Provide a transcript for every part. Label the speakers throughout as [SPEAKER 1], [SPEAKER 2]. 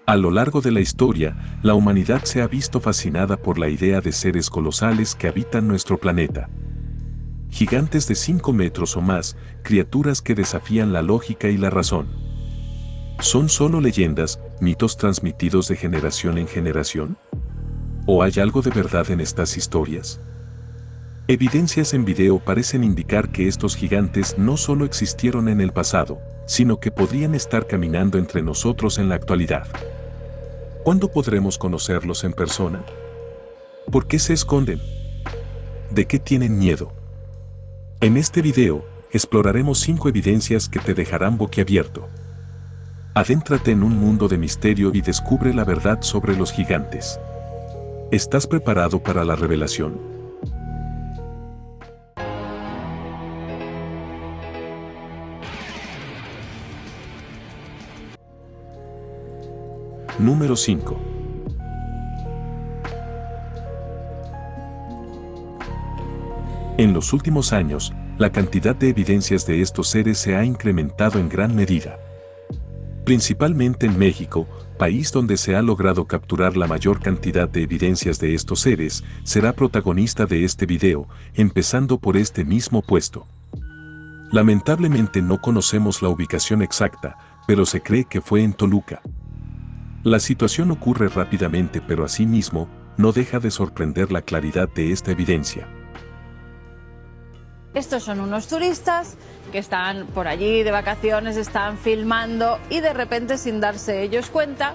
[SPEAKER 1] A lo largo de la historia, la humanidad se ha visto fascinada por la idea de seres colosales que habitan nuestro planeta. Gigantes de 5 metros o más, criaturas que desafían la lógica y la razón. ¿Son solo leyendas, mitos transmitidos de generación en generación? ¿O hay algo de verdad en estas historias? Evidencias en video parecen indicar que estos gigantes no solo existieron en el pasado, sino que podrían estar caminando entre nosotros en la actualidad. ¿Cuándo podremos conocerlos en persona? ¿Por qué se esconden? ¿De qué tienen miedo? En este video, exploraremos 5 evidencias que te dejarán boquiabierto. Adéntrate en un mundo de misterio y descubre la verdad sobre los gigantes. ¿Estás preparado para la revelación? Número 5. En los últimos años, la cantidad de evidencias de estos seres se ha incrementado en gran medida. Principalmente en México, país donde se ha logrado capturar la mayor cantidad de evidencias de estos seres, será protagonista de este video, empezando por este mismo puesto. Lamentablemente no conocemos la ubicación exacta, pero se cree que fue en Toluca. La situación ocurre rápidamente, pero asimismo, no deja de sorprender la claridad de esta evidencia.
[SPEAKER 2] Estos son unos turistas que están por allí de vacaciones, están filmando y de repente, sin darse ellos cuenta,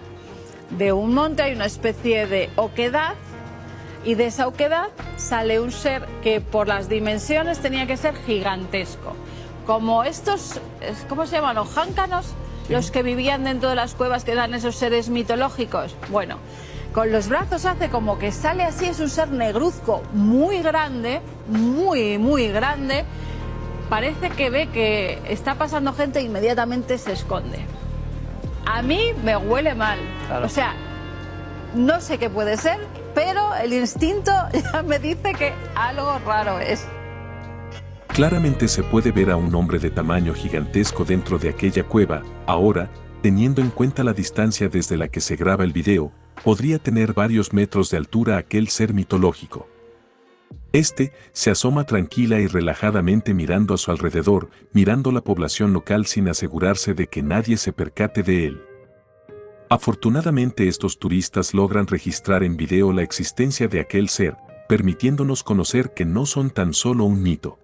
[SPEAKER 2] de un monte hay una especie de oquedad y de esa oquedad sale un ser que por las dimensiones tenía que ser gigantesco. Como estos, ¿cómo se llaman? Los jáncanos, los que vivían dentro de las cuevas, que eran esos seres mitológicos. Bueno, con los brazos hace como que sale así, es un ser negruzco muy grande, muy grande. Parece que ve que está pasando gente e inmediatamente se esconde. A mí me huele mal. Claro. O sea, no sé qué puede ser, pero el instinto ya me dice que algo raro es.
[SPEAKER 1] Claramente se puede ver a un hombre de tamaño gigantesco dentro de aquella cueva. Ahora, teniendo en cuenta la distancia desde la que se graba el video, podría tener varios metros de altura aquel ser mitológico. Este se asoma tranquila y relajadamente mirando a su alrededor, mirando la población local sin asegurarse de que nadie se percate de él. Afortunadamente estos turistas logran registrar en video la existencia de aquel ser, permitiéndonos conocer que no son tan solo un mito.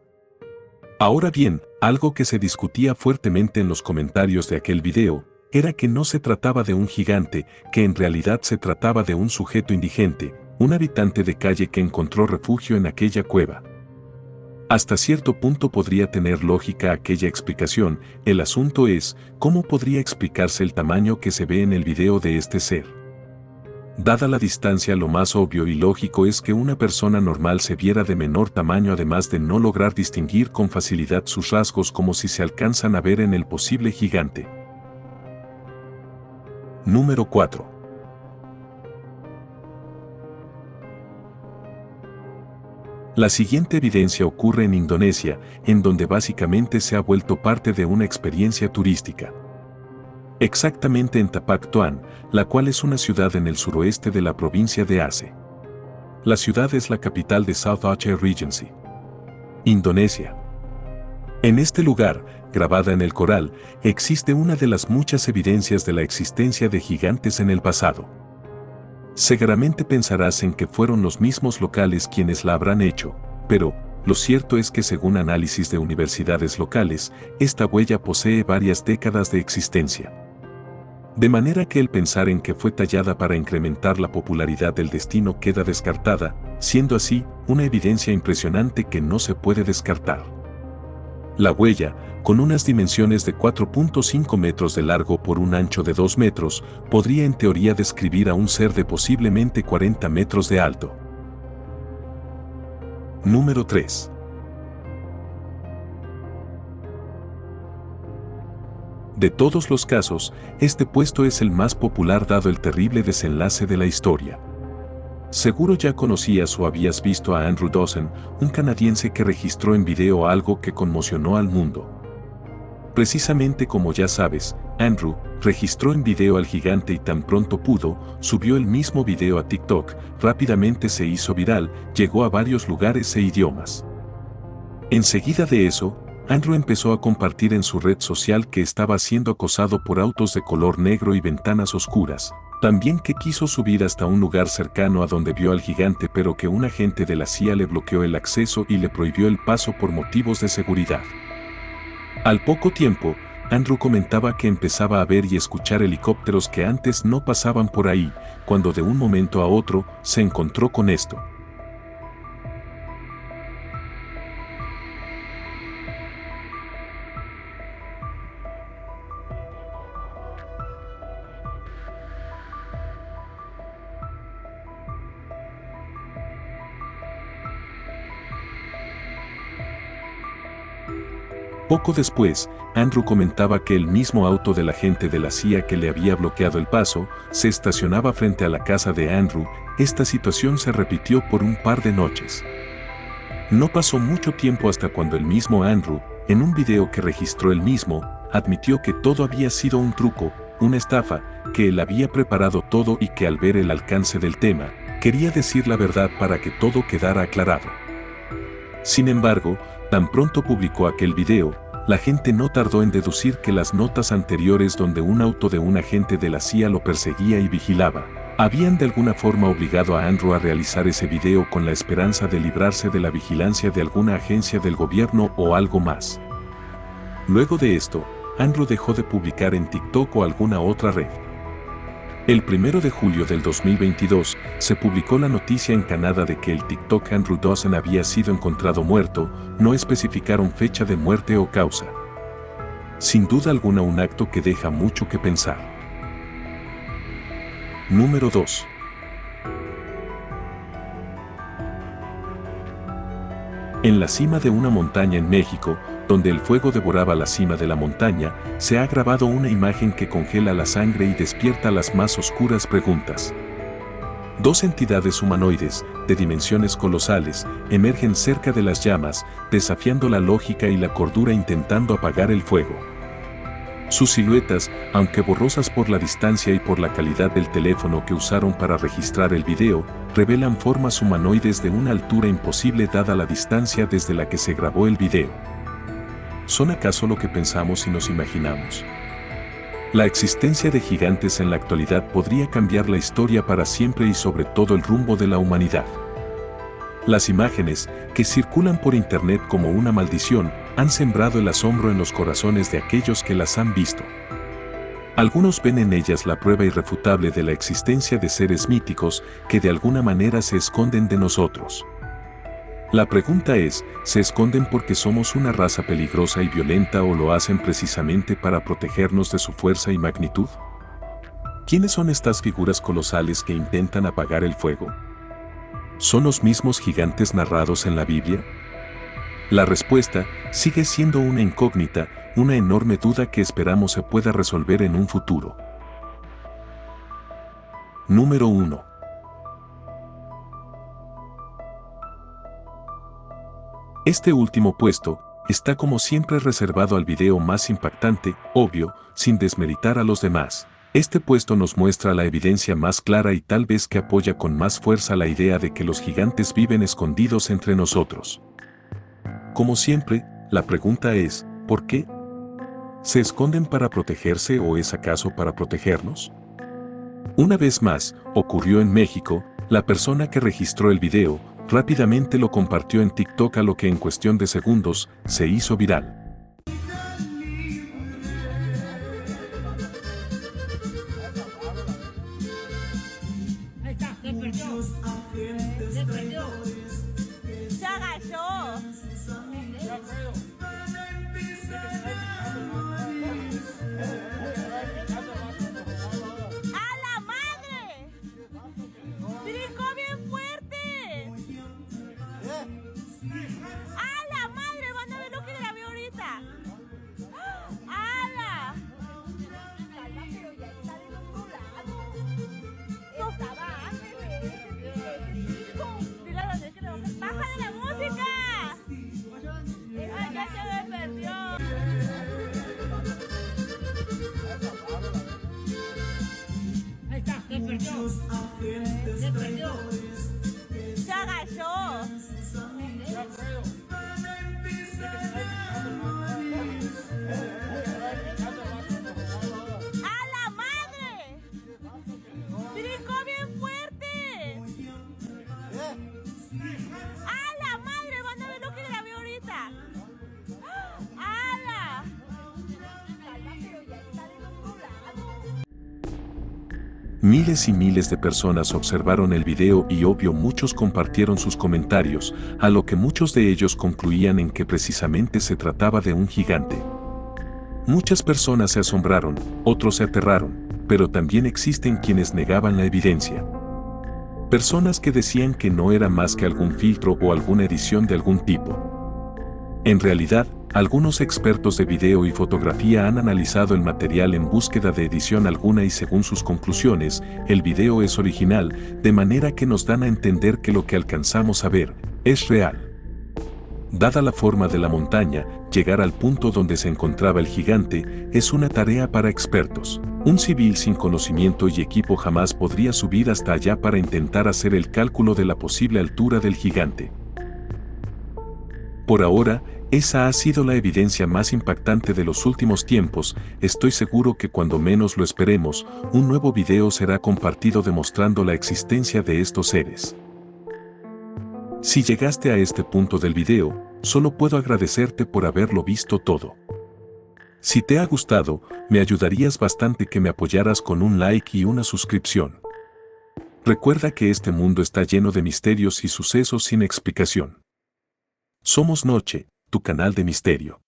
[SPEAKER 1] Ahora bien, algo que se discutía fuertemente en los comentarios de aquel video, era que no se trataba de un gigante, que en realidad se trataba de un sujeto indigente, un habitante de calle que encontró refugio en aquella cueva. Hasta cierto punto podría tener lógica aquella explicación, el asunto es, ¿cómo podría explicarse el tamaño que se ve en el video de este ser? Dada la distancia, lo más obvio y lógico es que una persona normal se viera de menor tamaño, además de no lograr distinguir con facilidad sus rasgos como si se alcanzan a ver en el posible gigante. Número 4. La siguiente evidencia ocurre en Indonesia, en donde básicamente se ha vuelto parte de una experiencia turística. Exactamente en Tapak Toan, la cual es una ciudad en el suroeste de la provincia de Aceh. La ciudad es la capital de South Aceh Regency, Indonesia. En este lugar, grabada en el coral, existe una de las muchas evidencias de la existencia de gigantes en el pasado. Seguramente pensarás en que fueron los mismos locales quienes la habrán hecho, pero lo cierto es que según análisis de universidades locales, esta huella posee varias décadas de existencia. De manera que el pensar en que fue tallada para incrementar la popularidad del destino queda descartada, siendo así una evidencia impresionante que no se puede descartar. La huella, con unas dimensiones de 4.5 metros de largo por un ancho de 2 metros, podría en teoría describir a un ser de posiblemente 40 metros de alto. Número 3. De todos los casos, este puesto es el más popular dado el terrible desenlace de la historia. Seguro ya conocías o habías visto a Andrew Dawson, un canadiense que registró en video algo que conmocionó al mundo. Precisamente como ya sabes, Andrew registró en video al gigante y tan pronto pudo, subió el mismo video a TikTok, rápidamente se hizo viral, llegó a varios lugares e idiomas. Enseguida de eso, Andrew empezó a compartir en su red social que estaba siendo acosado por autos de color negro y ventanas oscuras. También que quiso subir hasta un lugar cercano a donde vio al gigante, pero que un agente de la CIA le bloqueó el acceso y le prohibió el paso por motivos de seguridad. Al poco tiempo, Andrew comentaba que empezaba a ver y escuchar helicópteros que antes no pasaban por ahí, cuando de un momento a otro se encontró con esto. Poco después, Andrew comentaba que el mismo auto del agente de la CIA que le había bloqueado el paso se estacionaba frente a la casa de Andrew. Esta situación se repitió por un par de noches. No pasó mucho tiempo hasta cuando el mismo Andrew, en un video que registró él mismo, admitió que todo había sido un truco, una estafa, que él había preparado todo y que al ver el alcance del tema, quería decir la verdad para que todo quedara aclarado. Sin embargo, tan pronto publicó aquel video, la gente no tardó en deducir que las notas anteriores donde un auto de un agente de la CIA lo perseguía y vigilaba, habían de alguna forma obligado a Andrew a realizar ese video con la esperanza de librarse de la vigilancia de alguna agencia del gobierno o algo más. Luego de esto, Andrew dejó de publicar en TikTok o alguna otra red. El 1 de julio del 2022, se publicó la noticia en Canadá de que el TikTok Andrew Dawson había sido encontrado muerto. No especificaron fecha de muerte o causa. Sin duda alguna un acto que deja mucho que pensar. Número 2. En la cima de una montaña en México, donde el fuego devoraba la cima de la montaña, se ha grabado una imagen que congela la sangre y despierta las más oscuras preguntas. Dos entidades humanoides, de dimensiones colosales, emergen cerca de las llamas, desafiando la lógica y la cordura intentando apagar el fuego. Sus siluetas, aunque borrosas por la distancia y por la calidad del teléfono que usaron para registrar el video, revelan formas humanoides de una altura imposible dada la distancia desde la que se grabó el video. ¿Son acaso lo que pensamos y nos imaginamos? La existencia de gigantes en la actualidad podría cambiar la historia para siempre y sobre todo el rumbo de la humanidad. Las imágenes, que circulan por internet como una maldición, han sembrado el asombro en los corazones de aquellos que las han visto. Algunos ven en ellas la prueba irrefutable de la existencia de seres míticos que de alguna manera se esconden de nosotros. La pregunta es, ¿se esconden porque somos una raza peligrosa y violenta o lo hacen precisamente para protegernos de su fuerza y magnitud? ¿Quiénes son estas figuras colosales que intentan apagar el fuego? ¿Son los mismos gigantes narrados en la Biblia? La respuesta sigue siendo una incógnita, una enorme duda que esperamos se pueda resolver en un futuro. Número 1. Este último puesto está como siempre reservado al video más impactante, obvio, sin desmeritar a los demás. Este puesto nos muestra la evidencia más clara y tal vez que apoya con más fuerza la idea de que los gigantes viven escondidos entre nosotros. Como siempre, la pregunta es, ¿por qué? ¿Se esconden para protegerse o es acaso para protegernos? Una vez más, ocurrió en México, la persona que registró el video, rápidamente lo compartió en TikTok a lo que en cuestión de segundos, se hizo viral.
[SPEAKER 3] Se agachó. ¡A la madre! ¡Brincó bien fuerte! ¡A la madre! Van a ver lo que grabé ahorita. ¡Hala! Pero ya está del otro lado. Estaba antes de ese. Dile a los que le bajen. ¡Bájale la música! Se agachó. ¡A la madre! ¡Brincó bien fuerte! ¡A la madre! Van a ver lo que grabé ahorita. ¡Hala! Pero ya está del otro lado.
[SPEAKER 1] Miles y miles de personas observaron el video y obvio muchos compartieron sus comentarios, a lo que muchos de ellos concluían en que precisamente se trataba de un gigante. Muchas personas se asombraron, otros se aterraron, pero también existen quienes negaban la evidencia. Personas que decían que no era más que algún filtro o alguna edición de algún tipo. En realidad, algunos expertos de video y fotografía han analizado el material en búsqueda de edición alguna y según sus conclusiones, el video es original, de manera que nos dan a entender que lo que alcanzamos a ver es real. Dada la forma de la montaña, llegar al punto donde se encontraba el gigante es una tarea para expertos. Un civil sin conocimiento y equipo jamás podría subir hasta allá para intentar hacer el cálculo de la posible altura del gigante. Por ahora, esa ha sido la evidencia más impactante de los últimos tiempos. Estoy seguro que cuando menos lo esperemos, un nuevo video será compartido demostrando la existencia de estos seres. Si llegaste a este punto del video, solo puedo agradecerte por haberlo visto todo. Si te ha gustado, me ayudarías bastante que me apoyaras con un like y una suscripción. Recuerda que este mundo está lleno de misterios y sucesos sin explicación. Somos Noche, tu canal de misterio.